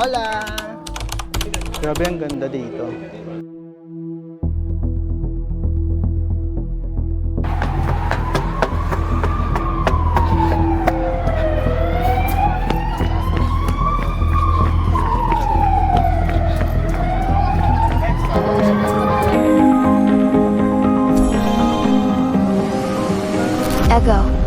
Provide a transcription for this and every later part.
Hola! Grabe, ang ganda dito. Ego.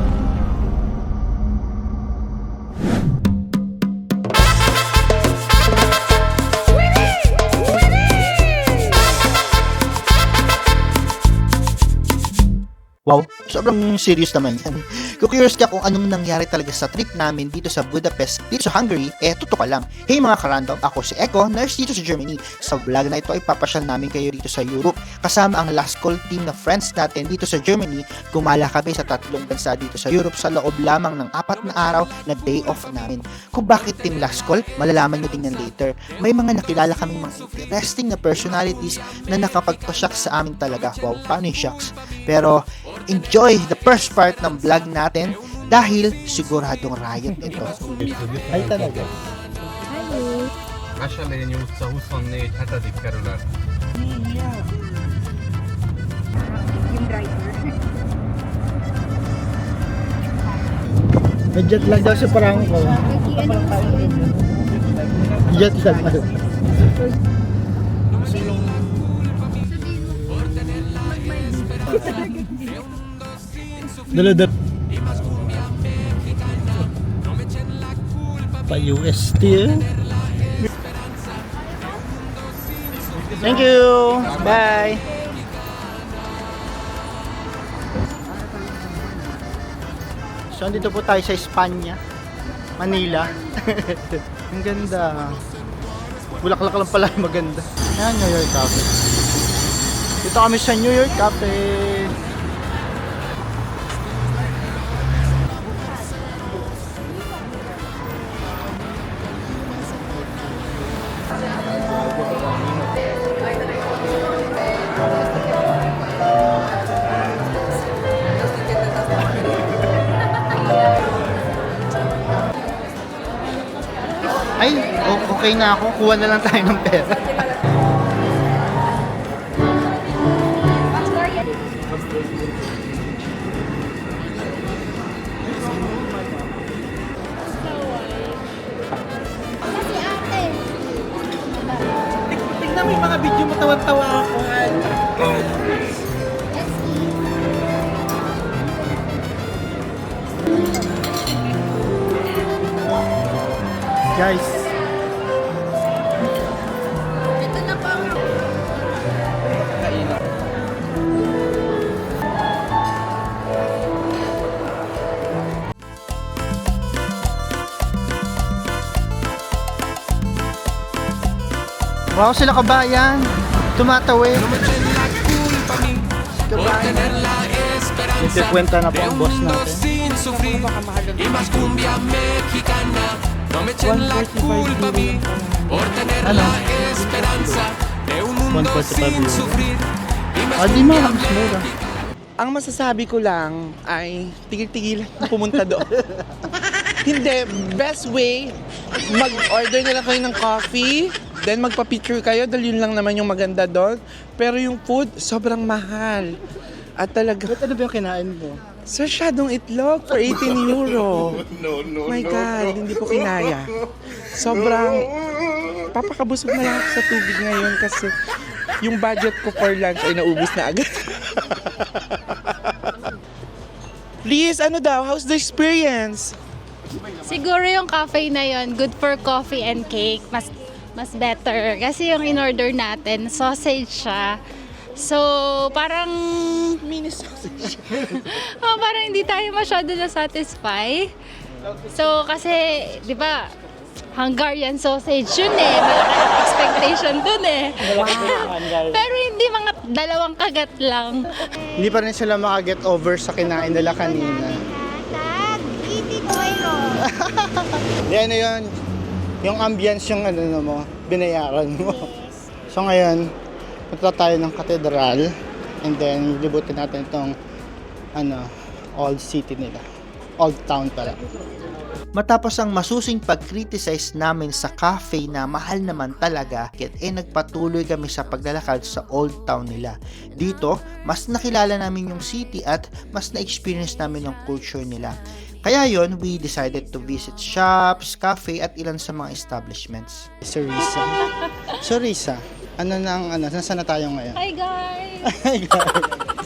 Wow, sobrang serious naman yan. Kung curious ka kung anong nangyari talaga sa trip namin dito sa Budapest, dito sa Hungary, tuto ka lang. Hey mga karandom, ako si Eko, nurse dito sa Germany. Sa vlog na ito ay papasyal namin kayo dito sa Europe. Kasama ang last call team na friends natin dito sa Germany, gumala kami sa 3 bansa dito sa Europe sa loob lamang ng 4 na araw na day off namin. Kung bakit team last call, malalaman nyo din yan later. May mga nakilala kaming mga interesting na personalities na nakapagpa-shock sa amin talaga. Wow, paano yung shocks? Pero enjoy the first part ng vlog natin dahil siguradong riot ito. Ay talaga. Eseményi utca 24. 7. kerület. Yung driver. May jet lag daw sa parang ko. Jet lag. Dala-dala. Pa UST eh. Thank you. Bye. So, andito po tayo sa Espanya, Manila. Ang ganda. Bulaklak lang pala yung maganda. Ayan, New York Cafe. Dito kami sa New York Cafe. Ay, okay na ako. Kuha na lang tayo ng pera. Tingnan mo yung mga video mo, tawa-tawa ako. Guys, Ito na pa. wow sila kabayan. Tumatawid. Kabayan. Nagkikwenta na po ang boss natin. Ano? 145 €. Ah, di mo, mas mura. Ang masasabi ko lang ay tigil-tigil na pumunta doon. Hindi, best way, mag-order na lang kayo ng coffee, then magpa-picture kayo dahil yun lang naman yung maganda doon. Pero yung food, sobrang mahal. At talaga, Ano ba yung kinain mo? sarsyadong itlog for 18 €. My God, hindi ko kinaya. Sobrang, papakabusog na lang ako sa tubig ngayon kasi yung budget ko for lunch ay naubos na agad. Please, ano daw? How's the experience? Siguro yung cafe na yon good for coffee and cake. Mas better. Kasi yung in-order natin, sausage siya. So, parang... Mini sausage. parang hindi tayo masyado na-satisfy. So, kasi, di ba, Hungarian sausage yun eh. Malaki ang expectation dun eh. Pero hindi mga 2 kagat lang. Hindi pa rin sila makaget over sa kinain nila kanina. Hindi, ano yun? Yung ambience yung ano mo, binayaran mo. So ngayon, punta tayo ng katedral and then libutin natin itong old city nila. Old town pala. Matapos ang masusing pag-criticize namin sa cafe na mahal naman talaga, nagpatuloy kami sa paglalakad sa Old Town nila. Dito, mas nakilala namin yung city at mas na-experience namin yung culture nila. Kaya yon, we decided to visit shops, cafe at ilan sa mga establishments. So Risa, nasaan na tayo ngayon? Hi guys!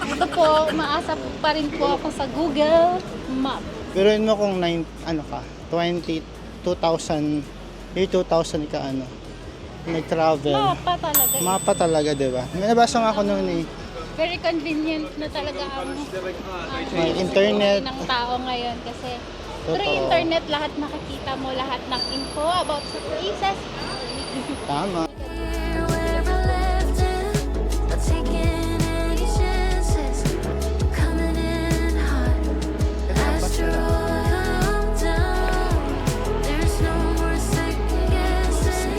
Ito po, umaasa pa rin po ako sa Google Map. Biruin mo kung 2000, year 2000 ka nag-travel. Mapa talaga, di ba? May nabasa nga ako noon eh. Very convenient na talaga ang May internet. ng tao ngayon kasi through Totoo. internet lahat makikita mo, lahat ng info about sa places. Tama. Wherever left in, not taking any chances. Coming in hot, astro come down. There's no more second guessing.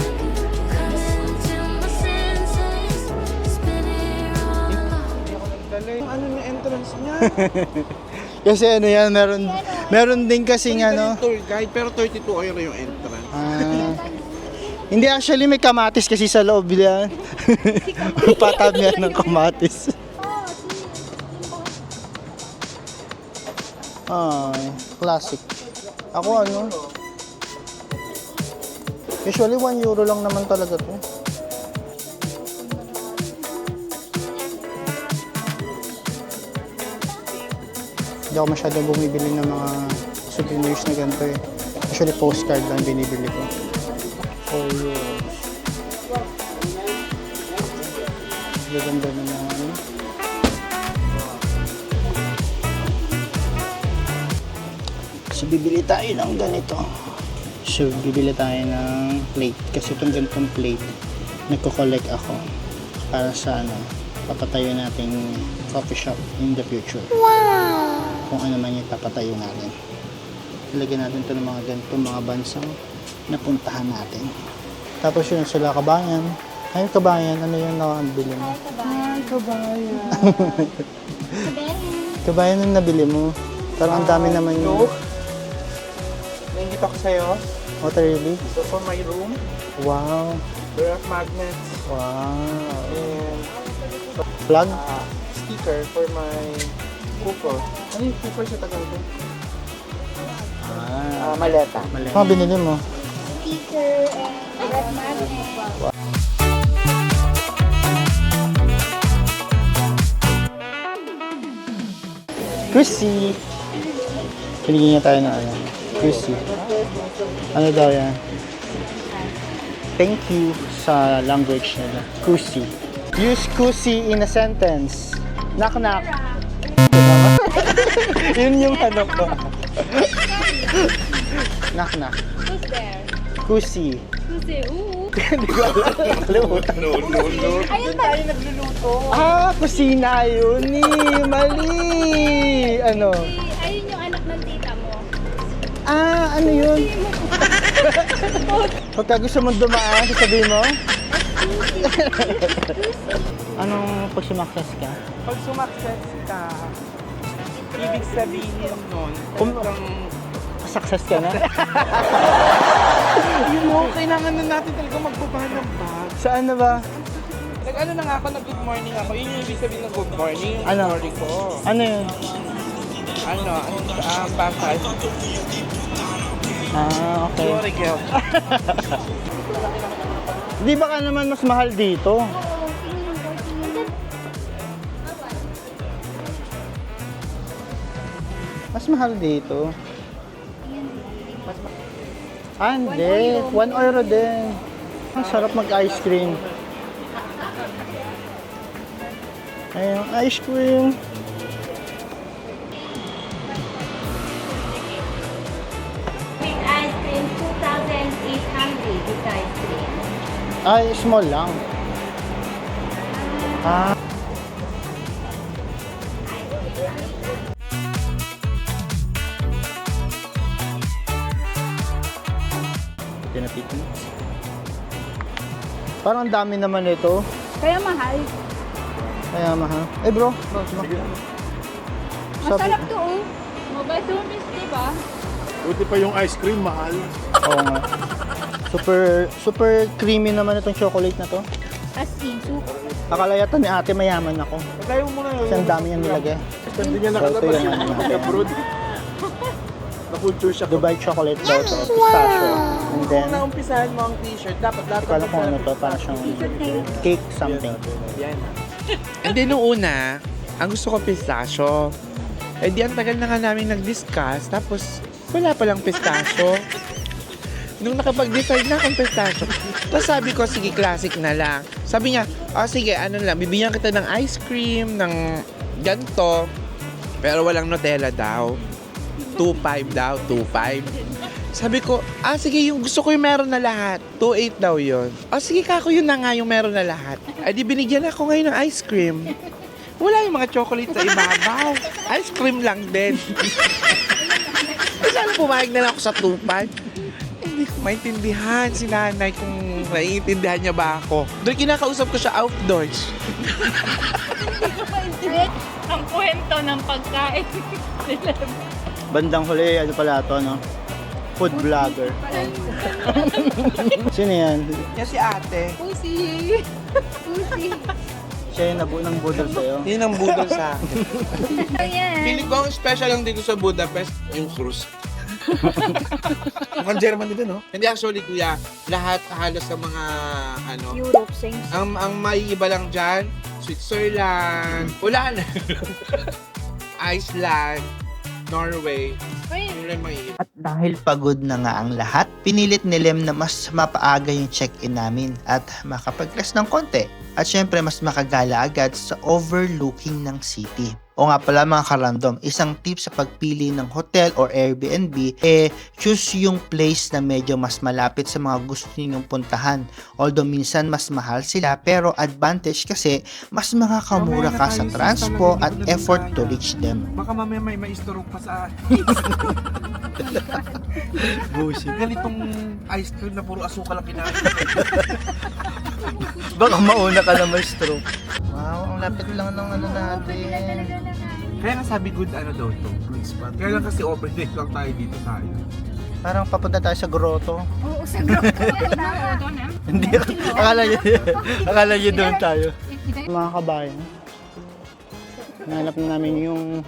Coming to my senses, spinning all alone. Ano yung entrance niya? Kasi yan, meron din kasing Tour guide, pero 32 euro yung entrance. Hindi, actually may kamatis kasi sa loob yan. Patab yan ng kamatis. Classic. Ako usually 1 euro lang naman talaga to. Hindi ako masyadong bumibili ng mga souvenirs na ganito eh. Usually postcard lang binibili ko. 4 euros. Gaganda na naman. So, bibili tayo ng ganito. So, bibili tayo ng plate. Kasi itong ganitong plate, nagko-collect ako para sa papatayo nating coffee shop in the future. Wow! Kung ano man yung papatayo natin. Ilagyan natin ito ng mga ganitong mga bansang napuntahan natin. Tapos yun sila kabayan. Ay, kabayan, ano yung nakabili mo? Ay, kabayan. Kabayan yung nabili mo. Parang ang dami naman yung Look. Nandito ako sa'yo. water lily. So for my room, Wow. there are magnets Wow. and Plug? sticker for my cooker. Ano yung cooker sa Tagalog? Maleta. Mali. Ano binili mo? Speaker and red magnet. Chrissy! Pinigyan niya tayo ng Chrissy. Ano daw yan? Thank you sa language nila. Kusi. Use kusi in a sentence. Knock knock. Yun yung ko. Knock knock. Who's there? Kusi. Who's there? Ooh. Hindi ko alam. Kalimutan. Ayun ba? Kusina yun eh. Mali. Ano? Ayun yung anak ng tita mo. Ano yun? Pagka gusto mong dumaan, sasabihin mo? Anong pag sumakses ka? Pag sumakses ka, ibig sabihin nun, talagang Success ka na? kailangan na natin talaga magbuba ng bag. Saan na ba? Nag-ano na nga ako, nag-good morning ako. Yun yung ibig sabihin ng good morning, yung Ano? morning ko. Ano yun? Basta. Okay. Sorry, girl. Di ba ka naman mas mahal dito? Mas mahal dito. Hindi. 1 euro din. Ang sarap mag-ice cream. Ayun, ice cream. With ice cream, 2,800 with ice cream. Ay, small lang. Tinapitin. Parang ang dami naman ito. Kaya mahal. Kaya mahal. Eh bro, Masarap to oh. Mobile service, di ba? Buti pa yung ice cream, mahal. Oo nga. Super creamy naman itong chocolate na to. As in, super. Akala yata ni ate mayaman ako. Tayo mo na Kasi ang dami niyang nilagay. Hindi niya So, ito nakalabas yung ano natin. abroad. Na-culture shock. Dubai chocolate daw to. Pistachio. And then, Kung naumpisahan mo ang t-shirt, dapat lahat hindi ko alam kung ano to. Parang siyang cake something. Yan. And then nung una, ang gusto ko pistachio. Eh di ang tagal na nga namin nag-discuss, tapos wala palang pistachio. Nung nakapag-decide na akong pistachio, tapos sabi ko, sige, classic na lang. Sabi niya, sige, ano lang, bibigyan kita ng ice cream, ng ganto, pero walang Nutella daw. 2.5 daw, 2.5. Sabi ko, sige, yung gusto ko yung meron na lahat. 2.8 daw yun. Sige, kako, yun na nga yung meron na lahat. Di binigyan ako ngayon ng ice cream. Wala yung mga chocolate sa ibabaw. Ice cream lang din. Sana pumayag na lang ako sa 2.5. Hindi ko maintindihan si nanay kung naiintindihan niya ba ako. Doon kinakausap ko siya outdoors. Ang kwento ng pagkain. Bandang huli, ano pala to, no? Food vlogger. Sino yan? Yan si ate. Pusi. Pusi. Siya yung nabuo ng budol sa'yo. Yun ang budol sa akin. Ayan. Feeling ko ang special lang dito sa Budapest, yung cruise. Mukhang German din, no? Hindi actually kuya, lahat halos sa mga Europe, same. ang maiiba lang dyan, Switzerland, wala na. Iceland, Norway, yun lang maiiba. At dahil pagod na nga ang lahat, pinilit ni Lem na mas mapaaga yung check-in namin at makapag-rest ng konti. At syempre mas makagala agad sa overlooking ng city. O nga pala mga karandom, isang tip sa pagpili ng hotel or Airbnb, choose yung place na medyo mas malapit sa mga gusto ninyong puntahan. Although minsan mas mahal sila, pero advantage kasi mas makakamura ka sa transpo at effort to reach them. Baka mamaya may maisturog pa sa Bullshit. ganitong ice cream na puro asukal ang kinain. Baka mauna ka na may stroke. Wow, ang lapit lang ng ano natin. Kaya nga sabi good ano daw to, good spot. Kaya lang kasi overnight lang tayo dito sa akin. Parang papunta tayo sa grotto. Oo, sa grupo. Hindi, akala nyo doon tayo. Mga kabayan, nanap na namin yung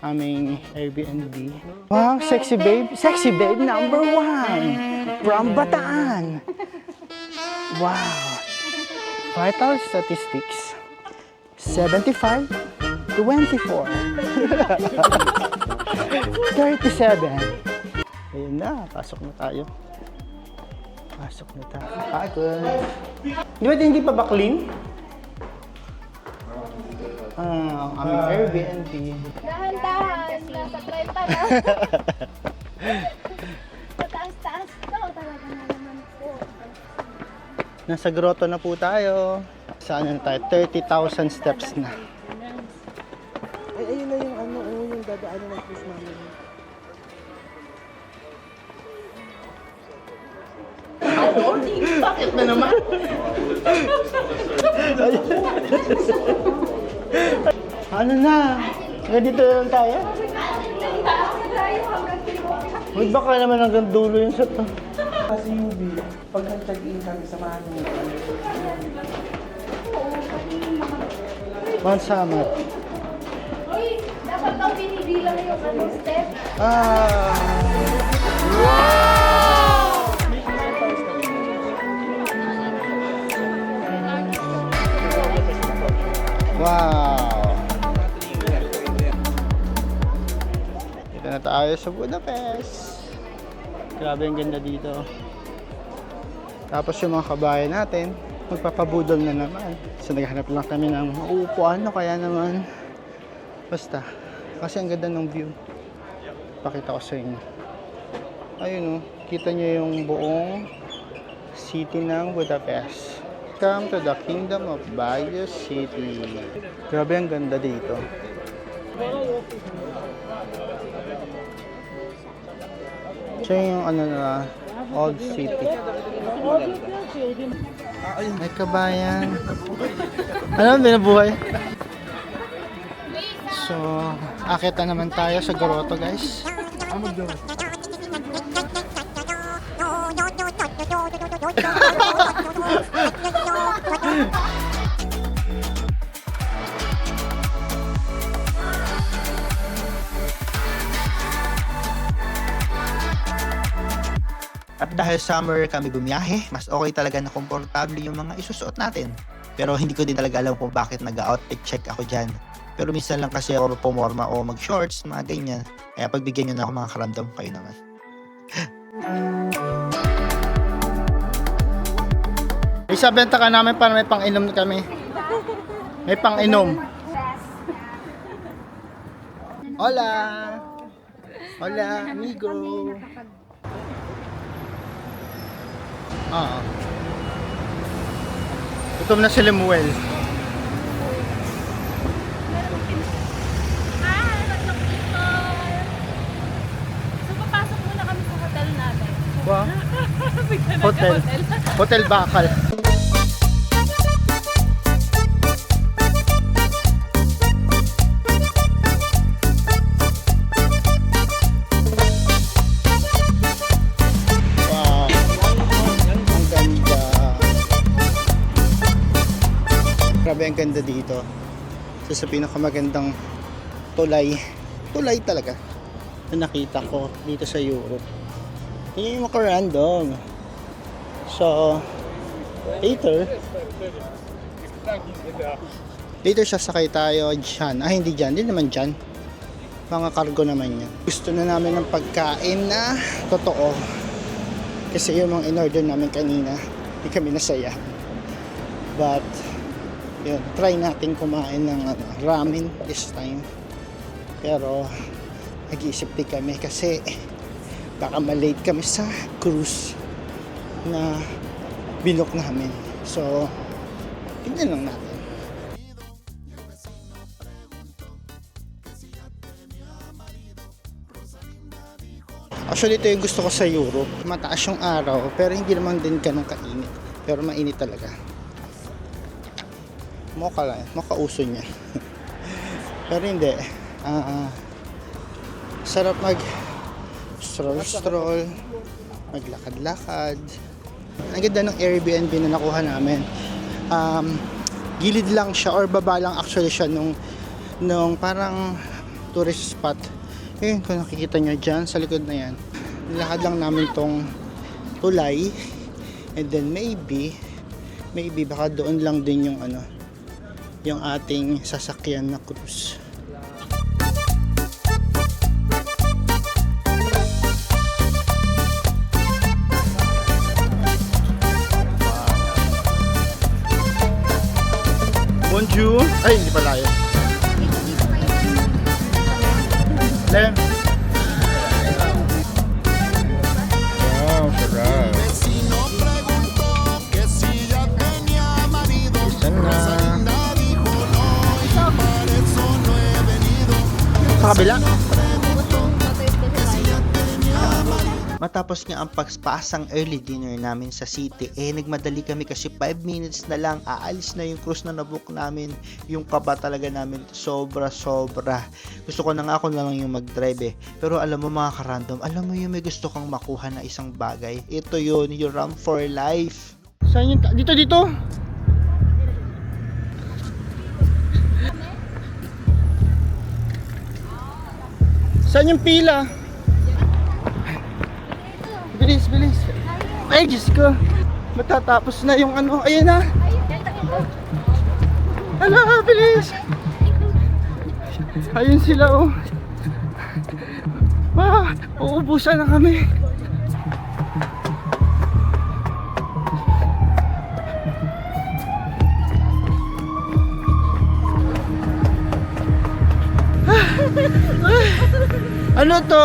aming Airbnb. Wow, sexy babe. Sexy babe number 1 from Bataan. Wow. Vital statistics. 75, 24, 37. Ayun na, pasok na tayo. Pasok na tayo. Pagod. Di ba hindi pa ba clean? Ang aming Airbnb. Dahan-dahan, nasa 30 na. Mataas-taas to, talaga na naman po. Nasa grotto na po tayo. Saan na tayo? 30,000 steps na. Ay, ayun na yung yung dadaanan ng cruise namin. Bakit na naman? Ano na? Ganito lang tayo? Uy, baka naman hanggang dulo yung set. Kasi UV, pag nag-check-in kami sa mga Mount Samat. Uy, dapat daw binibilang yung step. Wow! Dito na tayo sa Budapest. Grabe ang ganda dito. Tapos yung mga kabayan natin, magpapabudol na naman. So naghanap lang kami ng mauupuan o kaya naman. Basta, kasi ang ganda ng view. Pakita ko sa inyo. Ayun o, kita nyo yung buong city ng Budapest. Welcome to the Kingdom of Baguio City. Grabe ang ganda dito. Siya yung ano na, old city. Ay kabayan. Ano binabuhay? So, akit na naman tayo sa grotto guys. At dahil summer kami bumiyahe, mas okay talaga na komportable yung mga isusuot natin. Pero hindi ko din talaga alam kung bakit nag-outfit check ako dyan. Pero minsan lang kasi ako pumorma o mag-shorts, mga ganyan. Kaya pagbigyan nyo na ako mga karamdam, kayo naman. Isabenta ka namin para may pang-inom kami. May pang-inom. Hola! Hola, amigo! Oo. Gutom na si Lemuel. So, papasok muna kami sa hotel natin. Wow. Bigla Hotel. Hotel Bakal. Wow. Ang ganda. Grabe ang ganda dito. Isa sa pinakamagandang tulay. Tulay talaga. Na nakita ko dito sa Europe. Yun yung mga random. So, later sasakay tayo dyan. Ah, hindi dyan. Hindi naman dyan. Mga cargo naman yan. Gusto na namin ng pagkain na totoo. Kasi yung mga in-order namin kanina, hindi kami nasaya. But, yun, try natin kumain ng ramen this time. Pero, nag-iisip din kami kasi baka malate kami sa cruise na binook namin. So, tignan lang natin. Actually, ito yung gusto ko sa Europe. Mataas yung araw, pero hindi naman din ganun kainit. Pero mainit talaga. Mocha lang, mocha uso niya. Pero hindi. Sarap mag stroll, maglakad-lakad. Ang ganda ng Airbnb na nakuha namin. Gilid lang siya or baba lang actually siya nung parang tourist spot. Yun, kung nakikita nyo dyan sa likod na yan, nilakad lang namin tong tulay, and then maybe baka doon lang din yung yung ating sasakyan na cruise. Bonjour! Ay, hindi pala yun. Lem. Wow, sarap. Isa na. Sa kabila. Matapos nga ang pagpasang early dinner namin sa city, nagmadali kami kasi 5 minutes na lang, aalis na yung cruise na nabook namin. Yung kaba talaga namin, sobra. Gusto ko na nga ako na lang yung mag-drive Pero alam mo mga karandom, alam mo yung may gusto kang makuha na isang bagay. Ito yun, yung Ram for Life. Saan yung dito? Saan yung pila? Bilis. Ay, Diyos ko. Matatapos na yung Ayan na. Hala, bilis. Ayun sila, oh. Wow, uubusan na kami. Ano to?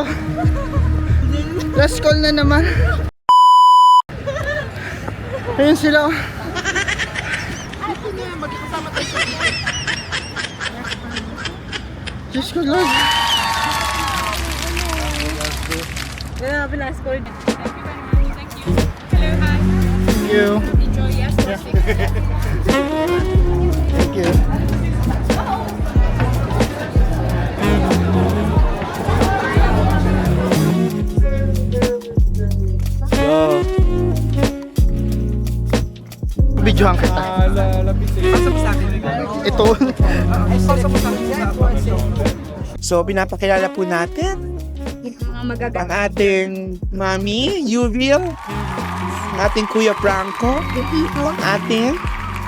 Last call na naman. Ayun sila. Diyos ko, Lord. Last call. Thank you. Enjoy, yes. Thank you. So, Videohan kita. Basta mo sa akin. Ito. Basta mo sa akin. So, pinapakilala po natin ang ating mami, Yuvil, ang ating Kuya Franco, ang ating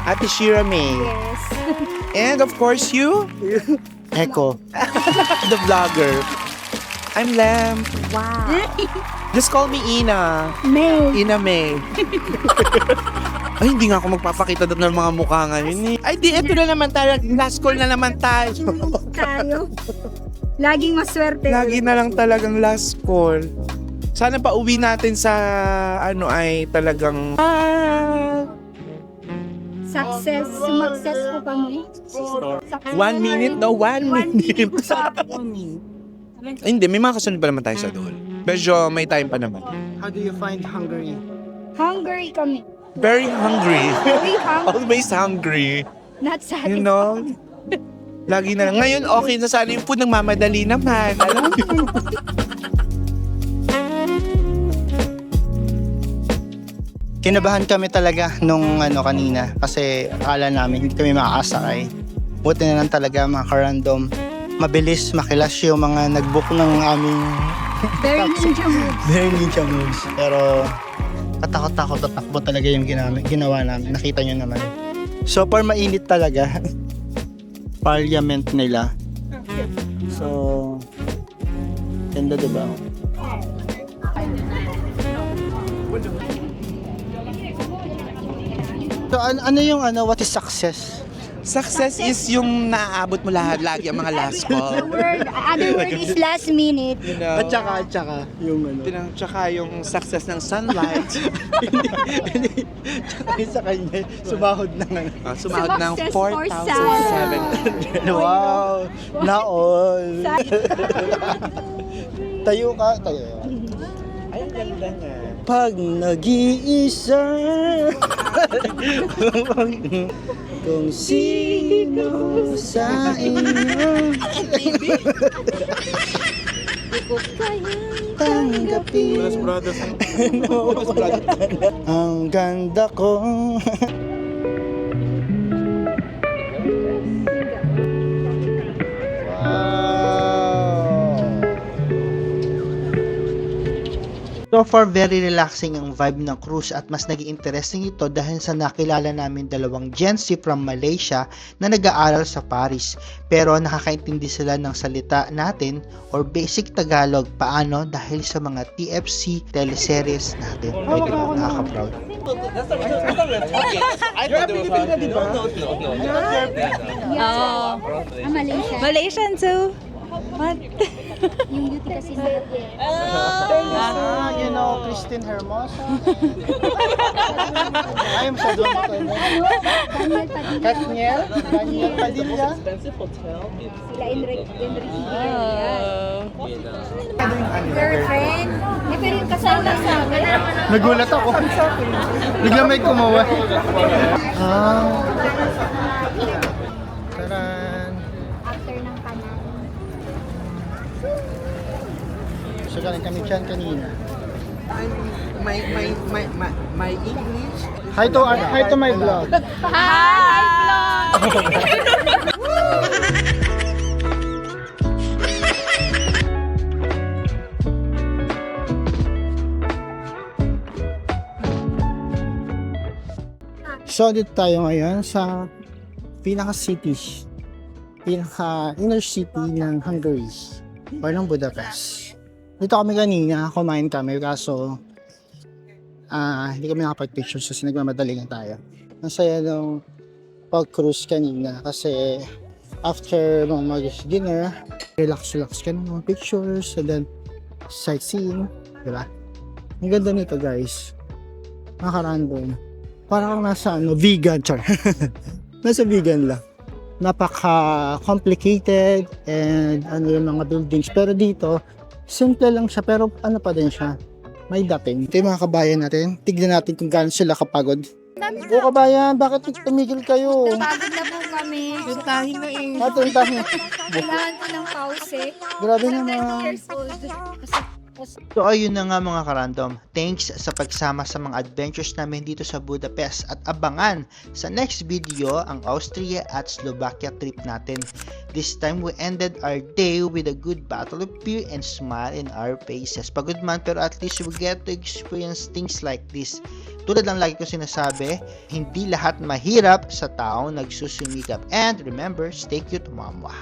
Ate Shira May. And of course, you, Echo. the vlogger. I'm Lam. Wow. Just call me Ina. May. Ina May. Ay, hindi nga ako magpapakita doon ng mga mukha ngayon eh. Ay, di, ito na naman tayo. Last call na naman tayo. Tayo. Laging maswerte. Lagi na lang talagang last call. Sana pa uwi natin sa ano ay talagang Success. Sumakses po kami. 1 minute, no? 1 minute. Ay, hindi, may mga kasunod pa naman tayo sa doon. Medyo may time pa naman. How do you find Hungary? Hungry kami. Very hungry. Very hungry. Always hungry. Not satisfied. You know? Lagi na lang. Ngayon, okay na sana yung food ng mamadali naman. Alam mo? Kinabahan kami talaga nung kanina kasi akala namin hindi kami makakasakay. Buti na lang talaga mga ka-random. Mabilis, makilas yung mga nag-book ng aming Very ninja move. very ninja moves. Pero katakot-takot at takbo talaga yung ginawa namin. Nakita nyo naman. So far mainit talaga. Parliament nila. So, ganda diba? So ano yung what is success? Success is yung naaabot mo lahat lagi ang mga last call. Other word is last minute. You know? At saka yung Tsaka yung success ng sunlight. hindi, tsaka yung sa kanya, sumahod na nga. Sumahod ng Success for 4,700. Wow! Na all! Tayo ka, tayo. Ay, ang ganda nga. Pag nag-iisa kung sino sa inyo tanggapin ang ganda ko. So far, very relaxing ang vibe ng cruise at mas naging interesting ito dahil sa nakilala namin dalawang Gen Z from Malaysia na nag-aaral sa Paris. Pero nakakaintindi sila ng salita natin or basic Tagalog. Paano? Dahil sa mga TFC teleseries natin. Ay, diba? Nakaka-proud. Oh. Malaysia. Malaysian too. What? Yung beauty kasi You know, Christine Hermosa. I'm sa doon ko. Daniel Padilla. Sila Enrique. Girlfriend. Eh, pero yung kasama sa amin. Nagulat ako. Biglang may kumawa. Taran. After ng kanan. So galing kami dyan kanina. My English. Hi to my vlog. Hi, vlog! So dito tayo ngayon sa pinaka-city, inner city ng Hungary or ng Budapest. Dito kami kanina, kumain kami kaso hindi kami nakapag-picture kasi nagmamadali lang tayo. Ang saya ng pag-cruise kanina kasi after mag-dinner, relax ka ng mga pictures and then sightseeing, diba? Ang ganda nito guys, nakaka-random. Parang nasa vegan, char. Nasa vegan lang. Napaka-complicated and yung mga buildings. Pero dito, simple lang siya pero pa din siya. May dating. Ito yung mga kabayan natin. Tignan natin kung gaano sila kapagod. O kabayan, bakit tumigil kayo? Pagod na po kami. Tuntahin na eh. Tuntahin. Kailangan ko ng pause. Grabe 30 naman. years old. Kasi So ayun na nga mga karandom, thanks sa pagsama sa mga adventures namin dito sa Budapest at abangan sa next video ang Austria at Slovakia trip natin. This time we ended our day with a good battle of beer and smile in our faces. Pagod man pero at least we get to experience things like this. Tulad lang lagi ko sinasabi, hindi lahat mahirap sa taong nagsusumikap. And remember, stay cute, mama.